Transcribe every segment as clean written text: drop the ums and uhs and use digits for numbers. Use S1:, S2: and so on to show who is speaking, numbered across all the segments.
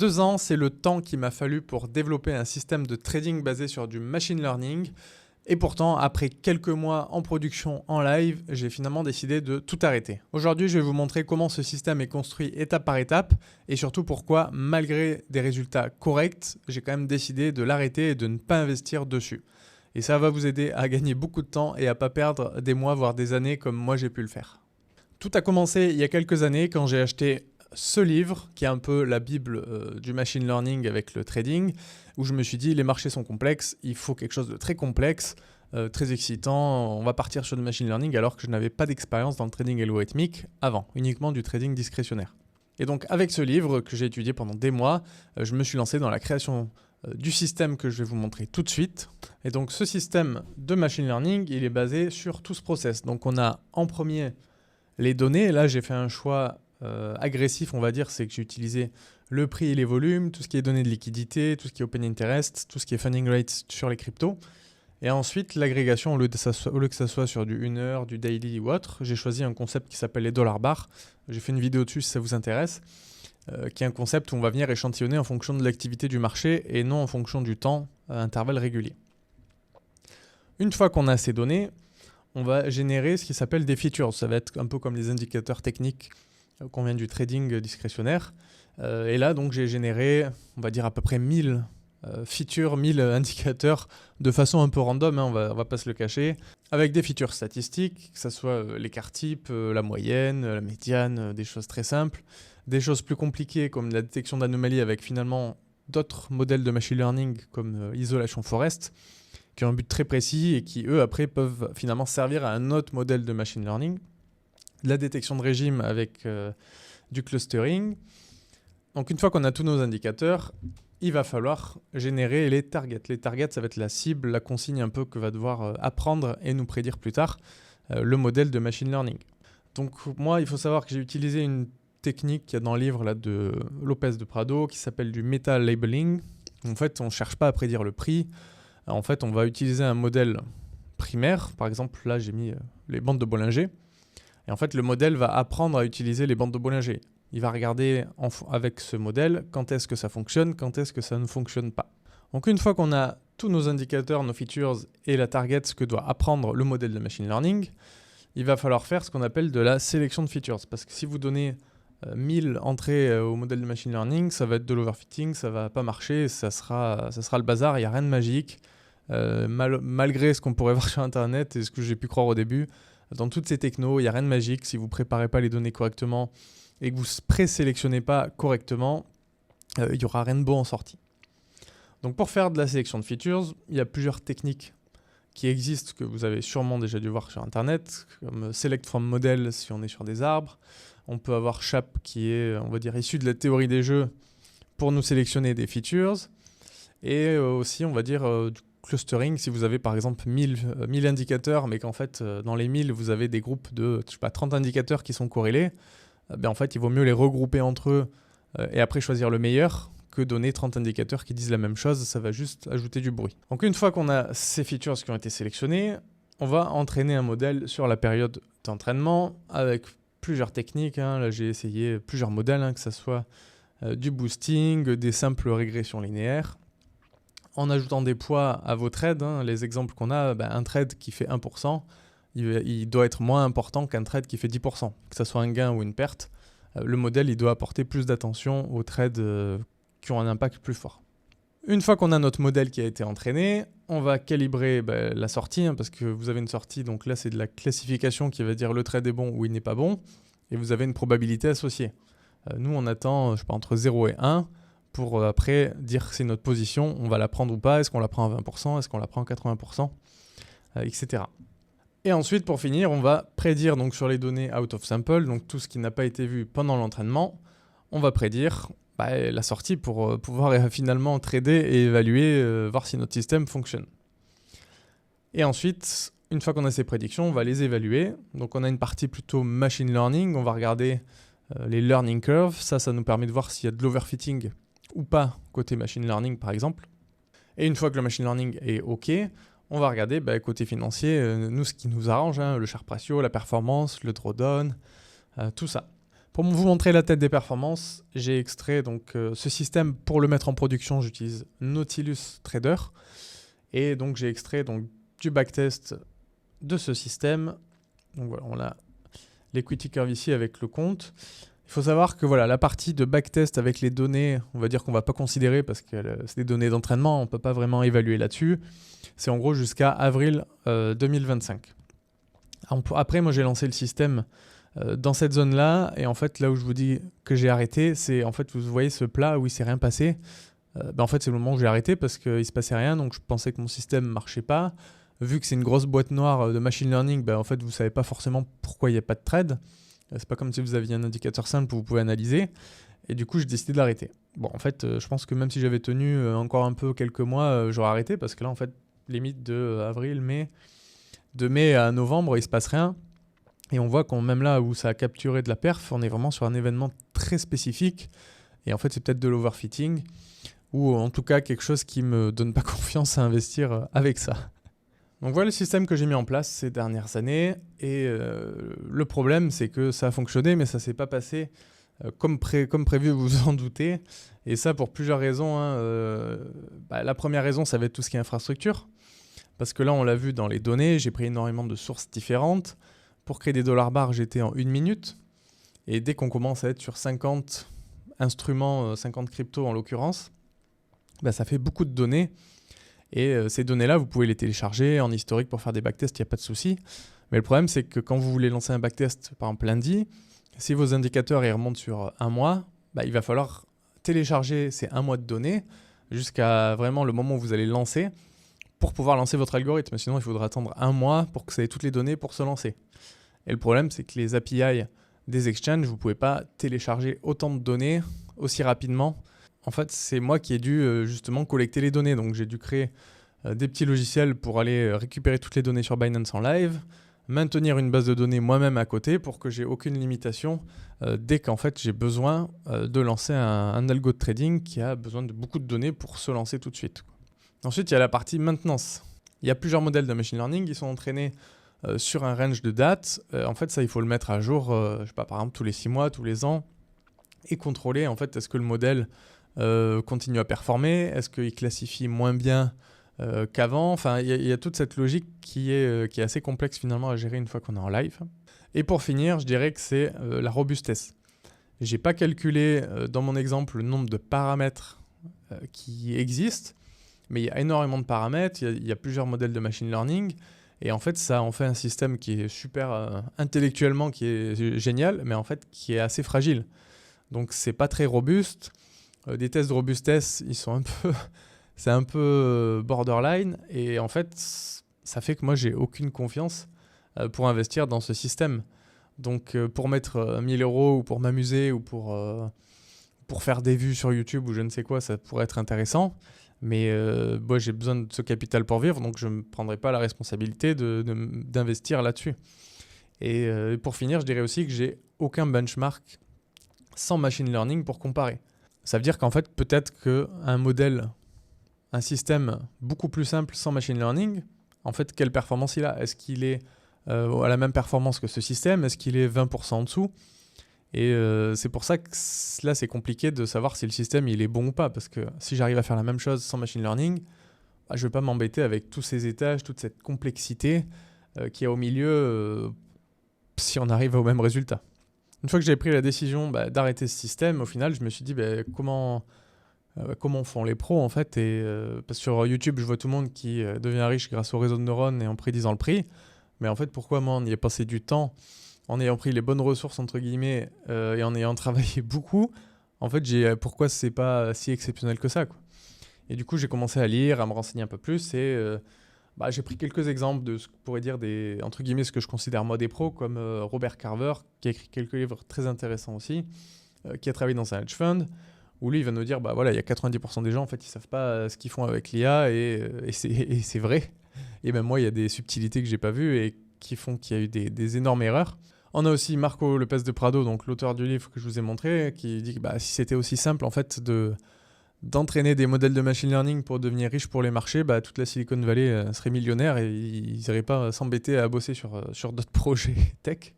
S1: 2 ans, c'est le temps qu'il m'a fallu pour développer un système de trading basé sur du machine learning. Et pourtant, après quelques mois en production en live, j'ai finalement décidé de tout arrêter. Aujourd'hui, je vais vous montrer comment ce système est construit étape par étape et surtout pourquoi, malgré des résultats corrects, j'ai quand même décidé de l'arrêter et de ne pas investir dessus. Et ça va vous aider à gagner beaucoup de temps et à ne pas perdre des mois voire des années comme moi j'ai pu le faire. Tout a commencé il y a quelques années quand j'ai acheté ce livre, qui est un peu la bible du machine learning avec le trading, où je me suis dit les marchés sont complexes, il faut quelque chose de très complexe, très excitant, on va partir sur du machine learning alors que je n'avais pas d'expérience dans le trading algorithmique avant, uniquement du trading discrétionnaire. Et donc avec ce livre que j'ai étudié pendant des mois, je me suis lancé dans la création du système que je vais vous montrer tout de suite. Et donc ce système de machine learning, il est basé sur tout ce process. Donc on a en premier les données, et là j'ai fait un choix agressif, on va dire, c'est que j'ai utilisé le prix et les volumes, tout ce qui est données de liquidité, tout ce qui est open interest, tout ce qui est funding rate sur les cryptos. Et ensuite, l'agrégation, au lieu que ça soit sur du 1 heure, du daily ou autre, j'ai choisi un concept qui s'appelle les dollars bars. J'ai fait une vidéo dessus si ça vous intéresse, qui est un concept où on va venir échantillonner en fonction de l'activité du marché et non en fonction du temps à intervalles réguliers. Une fois qu'on a ces données, on va générer ce qui s'appelle des features. Ça va être un peu comme les indicateurs techniques qu'on vient du trading discrétionnaire. Et là, donc, j'ai généré, on va dire, à peu près 1000 features, 1000 indicateurs de façon un peu random, hein, on va pas se le cacher, avec des features statistiques, que ce soit l'écart type, la moyenne, la médiane, des choses très simples, des choses plus compliquées comme la détection d'anomalies avec finalement d'autres modèles de machine learning comme Isolation Forest, qui ont un but très précis et qui, eux, après, peuvent finalement servir à un autre modèle de machine learning. La détection de régime avec du clustering. Donc une fois qu'on a tous nos indicateurs, il va falloir générer les targets. Les targets, ça va être la cible, la consigne un peu que va devoir apprendre et nous prédire plus tard le modèle de machine learning. Donc moi, il faut savoir que j'ai utilisé une technique qu'il y a dans le livre là, de Lopez de Prado qui s'appelle du meta-labeling. En fait, on ne cherche pas à prédire le prix. En fait, on va utiliser un modèle primaire. Par exemple, là, j'ai mis les bandes de Bollinger. Et en fait, le modèle va apprendre à utiliser les bandes de Bollinger. Il va regarder avec ce modèle quand est-ce que ça fonctionne, quand est-ce que ça ne fonctionne pas. Donc une fois qu'on a tous nos indicateurs, nos features et la target, ce que doit apprendre le modèle de machine learning, il va falloir faire ce qu'on appelle de la sélection de features. Parce que si vous donnez 1000 entrées au modèle de machine learning, ça va être de l'overfitting, ça ne va pas marcher, ça sera le bazar, il n'y a rien de magique. Malgré ce qu'on pourrait voir sur Internet et ce que j'ai pu croire au début, dans toutes ces technos, il n'y a rien de magique. Si vous ne préparez pas les données correctement et que vous ne présélectionnez pas correctement, il n'y aura rien de bon en sortie. Donc pour faire de la sélection de features, il y a plusieurs techniques qui existent, que vous avez sûrement déjà dû voir sur Internet, comme Select from Model si on est sur des arbres. On peut avoir SHAP qui est, on va dire, issu de la théorie des jeux pour nous sélectionner des features. Et aussi, on va dire, du clustering, si vous avez par exemple 1000 indicateurs, mais qu'en fait, dans les 1000, vous avez des groupes de 30 indicateurs qui sont corrélés, en fait, il vaut mieux les regrouper entre eux et après choisir le meilleur que donner 30 indicateurs qui disent la même chose, ça va juste ajouter du bruit. Donc une fois qu'on a ces features qui ont été sélectionnées, on va entraîner un modèle sur la période d'entraînement avec plusieurs techniques. Là, j'ai essayé plusieurs modèles, que ce soit du boosting, des simples régressions linéaires, en ajoutant des poids à vos trades. Les exemples qu'on a, un trade qui fait 1%, il doit être moins important qu'un trade qui fait 10%. Que ce soit un gain ou une perte, le modèle il doit apporter plus d'attention aux trades qui ont un impact plus fort. Une fois qu'on a notre modèle qui a été entraîné, on va calibrer la sortie, parce que vous avez une sortie, donc là c'est de la classification qui va dire le trade est bon ou il n'est pas bon, et vous avez une probabilité associée. Nous on attend entre 0 et 1 pour après dire si notre position, on va la prendre ou pas, est-ce qu'on la prend à 20%, est-ce qu'on la prend à 80%, etc. Et ensuite, pour finir, on va prédire donc sur les données out of sample, donc tout ce qui n'a pas été vu pendant l'entraînement, on va prédire la sortie pour pouvoir finalement trader et évaluer, voir si notre système fonctionne. Et ensuite, une fois qu'on a ces prédictions, on va les évaluer. Donc on a une partie plutôt machine learning, on va regarder les learning curves, ça nous permet de voir s'il y a de l'overfitting ou pas côté machine learning par exemple. Et une fois que le machine learning est OK, on va regarder côté financier, nous ce qui nous arrange, le Sharpe ratio, la performance, le drawdown, tout ça. Pour vous montrer la tête des performances, j'ai extrait donc ce système. Pour le mettre en production, j'utilise Nautilus Trader. Et donc j'ai extrait donc, du backtest de ce système. Donc voilà, on a l'equity curve ici avec le compte. Il faut savoir que voilà, la partie de backtest avec les données, on va dire qu'on ne va pas considérer parce que c'est des données d'entraînement, on ne peut pas vraiment évaluer là-dessus. C'est en gros jusqu'à avril 2025. Après, moi j'ai lancé le système dans cette zone-là, et en fait, là où je vous dis que j'ai arrêté, c'est en fait, vous voyez ce plat où il ne s'est rien passé. En fait, c'est le moment où j'ai arrêté parce qu'il ne se passait rien, donc je pensais que mon système ne marchait pas. Vu que c'est une grosse boîte noire de machine learning, en fait, vous ne savez pas forcément pourquoi il n'y a pas de trade. C'est pas comme si vous aviez un indicateur simple où vous pouvez analyser. Et du coup, j'ai décidé d'arrêter. Bon, en fait, je pense que même si j'avais tenu encore un peu quelques mois, j'aurais arrêté parce que là, en fait, limite de avril, mai, de mai à novembre, il ne se passe rien. Et on voit qu'on, même là où ça a capturé de la perf, on est vraiment sur un événement très spécifique. Et en fait, c'est peut-être de l'overfitting ou en tout cas quelque chose qui ne me donne pas confiance à investir avec ça. Donc voilà le système que j'ai mis en place ces dernières années. Et le problème, c'est que ça a fonctionné, mais ça ne s'est pas passé comme prévu, vous vous en doutez. Et ça pour plusieurs raisons. La première raison, ça va être tout ce qui est infrastructure. Parce que là, on l'a vu dans les données, j'ai pris énormément de sources différentes. Pour créer des dollars bars, j'étais en 1 minute. Et dès qu'on commence à être sur 50 instruments, 50 cryptos en l'occurrence, ça fait beaucoup de données. Et ces données-là, vous pouvez les télécharger en historique pour faire des backtests, il n'y a pas de souci. Mais le problème, c'est que quand vous voulez lancer un backtest, par exemple lundi, si vos indicateurs ils remontent sur un mois, il va falloir télécharger ces un mois de données jusqu'à vraiment le moment où vous allez lancer pour pouvoir lancer votre algorithme. Sinon, il faudra attendre un mois pour que ça ait toutes les données pour se lancer. Et le problème, c'est que les API des exchanges, vous ne pouvez pas télécharger autant de données aussi rapidement. En fait, c'est moi qui ai dû justement collecter les données. Donc, j'ai dû créer des petits logiciels pour aller récupérer toutes les données sur Binance en live, maintenir une base de données moi-même à côté pour que j'ai aucune limitation dès qu'en fait j'ai besoin de lancer un algo de trading qui a besoin de beaucoup de données pour se lancer tout de suite. Ensuite, il y a la partie maintenance. Il y a plusieurs modèles de machine learning qui sont entraînés sur un range de dates. En fait, ça, il faut le mettre à jour, je sais pas, par exemple, tous les 6 mois, tous les ans, et contrôler, en fait, est-ce que le modèle continue à performer, est-ce qu'il classifie moins bien qu'avant. Enfin, il y a toute cette logique qui est assez complexe finalement à gérer une fois qu'on est en live. Et pour finir, je dirais que c'est la robustesse. J'ai pas calculé dans mon exemple le nombre de paramètres qui existent, mais il y a énormément de paramètres, il y a plusieurs modèles de machine learning, et en fait ça en fait un système qui est super intellectuellement, qui est génial, mais en fait qui est assez fragile. Donc c'est pas très robuste. Des tests de robustesse, ils sont c'est un peu borderline, et en fait ça fait que moi j'ai aucune confiance pour investir dans ce système. Donc pour mettre 1000 € ou pour m'amuser ou pour faire des vues sur YouTube ou je ne sais quoi, ça pourrait être intéressant. Mais moi, j'ai besoin de ce capital pour vivre, donc je ne me prendrai pas la responsabilité d'investir là-dessus. Et pour finir, je dirais aussi que j'ai aucun benchmark sans machine learning pour comparer. Ça veut dire qu'en fait, peut-être qu'un modèle, un système beaucoup plus simple sans machine learning, en fait, quelle performance il a ? Est-ce qu'il est à la même performance que ce système ? Est-ce qu'il est 20% en dessous ? Et c'est pour ça que là, c'est compliqué de savoir si le système il est bon ou pas. Parce que si j'arrive à faire la même chose sans machine learning, je ne vais pas m'embêter avec tous ces étages, toute cette complexité qu'il y a au milieu si on arrive au même résultat. Une fois que j'ai pris la décision d'arrêter ce système, au final, je me suis dit comment font les pros en fait. Et, parce que sur YouTube, je vois tout le monde qui devient riche grâce au réseau de neurones et en prédisant le prix. Mais en fait, pourquoi moi, on y a passé du temps en ayant pris les bonnes ressources, entre guillemets, et en ayant travaillé beaucoup, en fait, pourquoi c'est pas si exceptionnel que ça, quoi. Et du coup, j'ai commencé à lire, à me renseigner un peu plus, et j'ai pris quelques exemples de ce que pourrait dire entre guillemets, ce que je considère moi des pros, comme Robert Carver, qui a écrit quelques livres très intéressants aussi, qui a travaillé dans un hedge fund, où lui, il va nous dire, il y a 90% des gens, en fait, ils savent pas ce qu'ils font avec l'IA, et c'est vrai. Et même moi, il y a des subtilités que j'ai pas vues, et qui font qu'il y a eu des énormes erreurs. On a aussi Marco Lopez de Prado, donc l'auteur du livre que je vous ai montré, qui dit que si c'était aussi simple en fait d'entraîner des modèles de machine learning pour devenir riche pour les marchés, toute la Silicon Valley serait millionnaire et ils n'iraient pas s'embêter à bosser sur d'autres projets tech.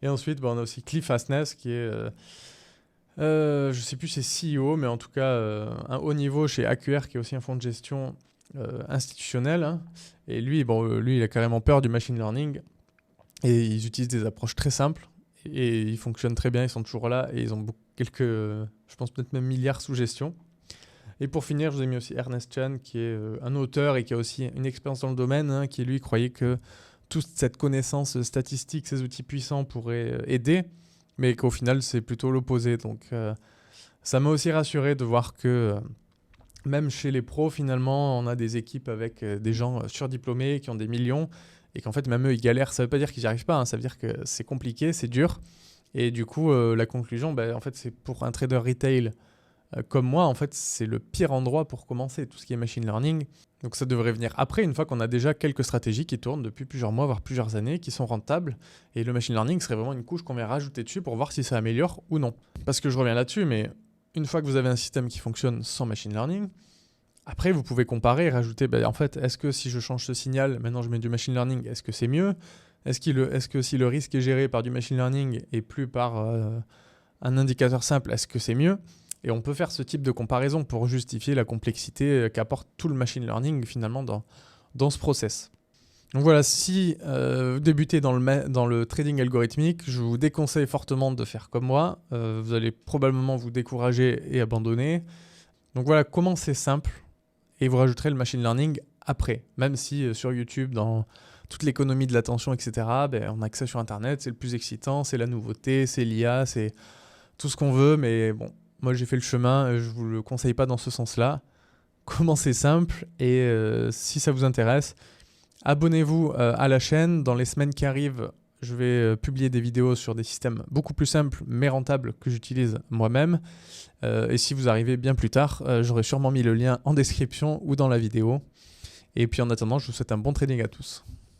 S1: Et ensuite, on a aussi Cliff Asness qui est, je sais plus c'est CEO, mais en tout cas un haut niveau chez AQR qui est aussi un fonds de gestion institutionnel. Hein. Et lui, lui, il a carrément peur du machine learning. Et ils utilisent des approches très simples. Et ils fonctionnent très bien, ils sont toujours là. Et ils ont quelques, je pense peut-être même milliards sous gestion. Et pour finir, je vous ai mis aussi Ernest Chan, qui est un auteur et qui a aussi une expérience dans le domaine, hein, qui lui croyait que toute cette connaissance statistique, ces outils puissants pourraient aider, mais qu'au final, c'est plutôt l'opposé. Donc, ça m'a aussi rassuré de voir que même chez les pros, finalement, on a des équipes avec des gens surdiplômés qui ont des millions et qu'en fait, même eux, ils galèrent. Ça ne veut pas dire qu'ils n'y arrivent pas, hein, ça veut dire que c'est compliqué, c'est dur. Et du coup, la conclusion, en fait, c'est pour un trader retail comme moi, en fait, c'est le pire endroit pour commencer, tout ce qui est machine learning. Donc ça devrait venir après, une fois qu'on a déjà quelques stratégies qui tournent depuis plusieurs mois, voire plusieurs années, qui sont rentables. Et le machine learning serait vraiment une couche qu'on vient rajouter dessus pour voir si ça améliore ou non. Parce que je reviens là-dessus, mais une fois que vous avez un système qui fonctionne sans machine learning, après vous pouvez comparer et rajouter, en fait, est-ce que si je change ce signal, maintenant je mets du machine learning, est-ce que c'est mieux ? Est-ce que si le risque est géré par du machine learning et plus par un indicateur simple, est-ce que c'est mieux ? Et on peut faire ce type de comparaison pour justifier la complexité qu'apporte tout le machine learning finalement dans ce process. Donc voilà, si vous débutez dans le trading algorithmique, je vous déconseille fortement de faire comme moi. Vous allez probablement vous décourager et abandonner. Donc voilà, commencez simple et vous rajouterez le machine learning après. Même si sur YouTube, dans toute l'économie de l'attention, etc., on a accès sur Internet, c'est le plus excitant, c'est la nouveauté, c'est l'IA, c'est tout ce qu'on veut, mais bon. Moi, j'ai fait le chemin, je ne vous le conseille pas dans ce sens-là. Commencez simple et si ça vous intéresse, abonnez-vous à la chaîne. Dans les semaines qui arrivent, je vais publier des vidéos sur des systèmes beaucoup plus simples mais rentables que j'utilise moi-même. Et si vous arrivez bien plus tard, j'aurai sûrement mis le lien en description ou dans la vidéo. Et puis en attendant, je vous souhaite un bon trading à tous.